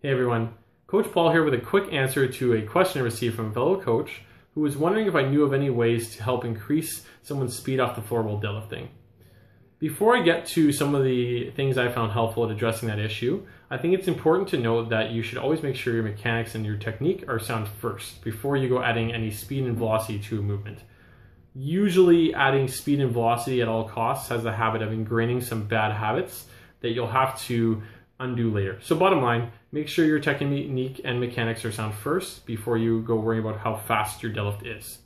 Hey everyone, Coach Paul here with a quick answer to a question I received from a fellow coach who was wondering if I knew of any ways to help increase someone's speed off the floor while deadlifting. Before I get to some of the things I found helpful at addressing that issue, I think it's important to note that you should always make sure your mechanics and your technique are sound first before you go adding any speed and velocity to a movement. Usually adding speed and velocity at all costs has the habit of ingraining some bad habits that you'll have to undo later. So bottom line, make sure your technique and mechanics are sound first before you go worry about how fast your deadlift is.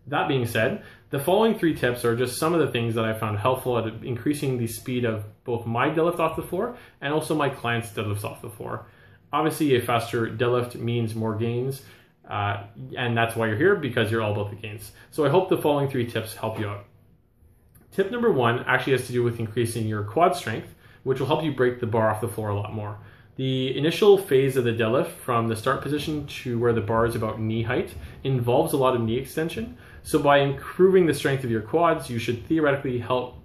That being said, the following 3 tips are just some of the things that I found helpful at increasing the speed of both my deadlift off the floor and also my clients' deadlifts off the floor. Obviously, a faster deadlift means more gains, and that's why you're here, because you're all about the gains. So I hope the following 3 tips help you out. Tip number 1 actually has to do with increasing your quad strength, which will help you break the bar off the floor a lot more. The initial phase of the deadlift, from the start position to where the bar is about knee height, involves a lot of knee extension. So by improving the strength of your quads, you should theoretically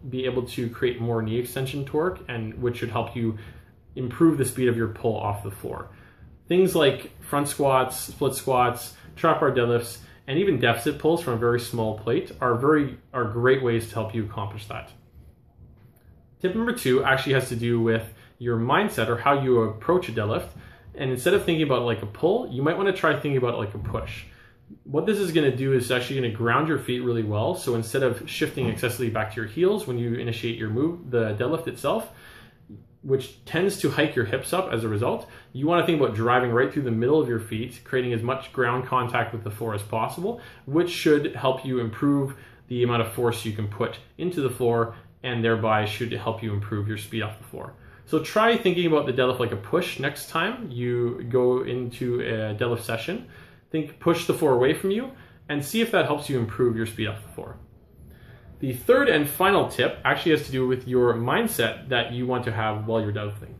be able to create more knee extension torque, and which should help you improve the speed of your pull off the floor. Things like front squats, split squats, trap bar deadlifts, and even deficit pulls from a very small plate are great ways to help you accomplish that. Tip number 2 actually has to do with your mindset, or how you approach a deadlift. And instead of thinking about it like a pull, you might want to try thinking about it like a push. What this is going to do is actually going to ground your feet really well. So instead of shifting excessively back to your heels when you initiate your move, the deadlift itself, which tends to hike your hips up as a result, you want to think about driving right through the middle of your feet, creating as much ground contact with the floor as possible, which should help you improve the amount of force you can put into the floor, and thereby should help you improve your speed off the floor. So try thinking about the deadlift like a push next time you go into a deadlift session. Think push the floor away from you and see if that helps you improve your speed off the floor. The third and final tip actually has to do with your mindset that you want to have while you're deadlifting.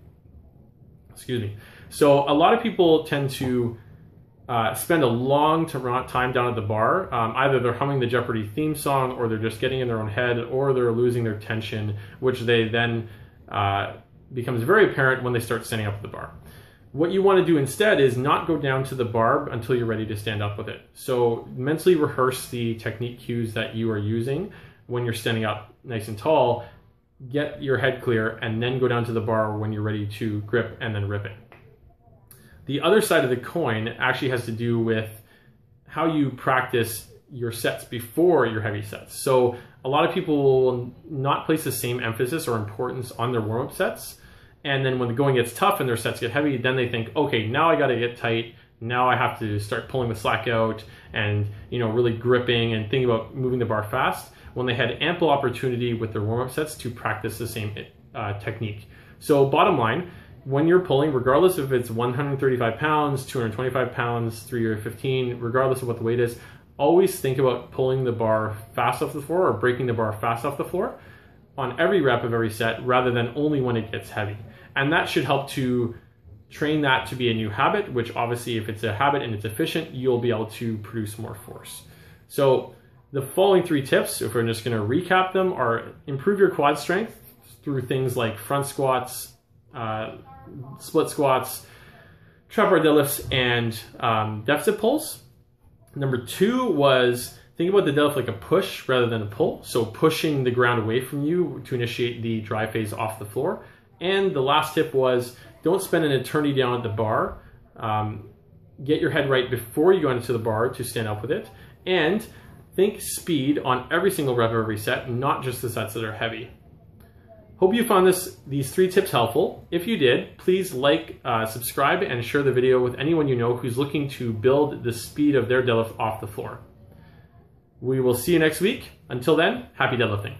Excuse me. So a lot of people tend to spend a long time down at the bar. Either they're humming the Jeopardy theme song, or they're just getting in their own head, or they're losing their tension, which they then becomes very apparent when they start standing up at the bar. What you want to do instead is not go down to the bar until you're ready to stand up with it. So mentally rehearse the technique cues that you are using when you're standing up nice and tall, get your head clear, and then go down to the bar when you're ready to grip and then rip it. The other side of the coin actually has to do with how you practice your sets before your heavy sets. So a lot of people will not place the same emphasis or importance on their warm-up sets. And then when the going gets tough and their sets get heavy, then they think, okay, now I got to get tight. Now I have to start pulling the slack out and, really gripping and thinking about moving the bar fast, when they had ample opportunity with their warm-up sets to practice the same technique. So bottom line, when you're pulling, regardless if it's 135 pounds, 225 pounds, 3 or 15, regardless of what the weight is, always think about pulling the bar fast off the floor or breaking the bar fast off the floor on every rep of every set, rather than only when it gets heavy. And that should help to train that to be a new habit, which obviously if it's a habit and it's efficient, you'll be able to produce more force. So the following 3 tips, if we're just going to recap them, are improve your quad strength through things like front squats, split squats, trap bar deadlifts, and deficit pulls. Number 2 was think about the deadlift like a push rather than a pull. So pushing the ground away from you to initiate the dry phase off the floor. And the last tip was don't spend an eternity down at the bar. Get your head right before you go into the bar to stand up with it. And think speed on every single rep of every set, not just the sets that are heavy. Hope you found these 3 tips helpful. If you did, please like, subscribe, and share the video with anyone you know who's looking to build the speed of their deadlift off the floor. We will see you next week. Until then, happy deadlifting.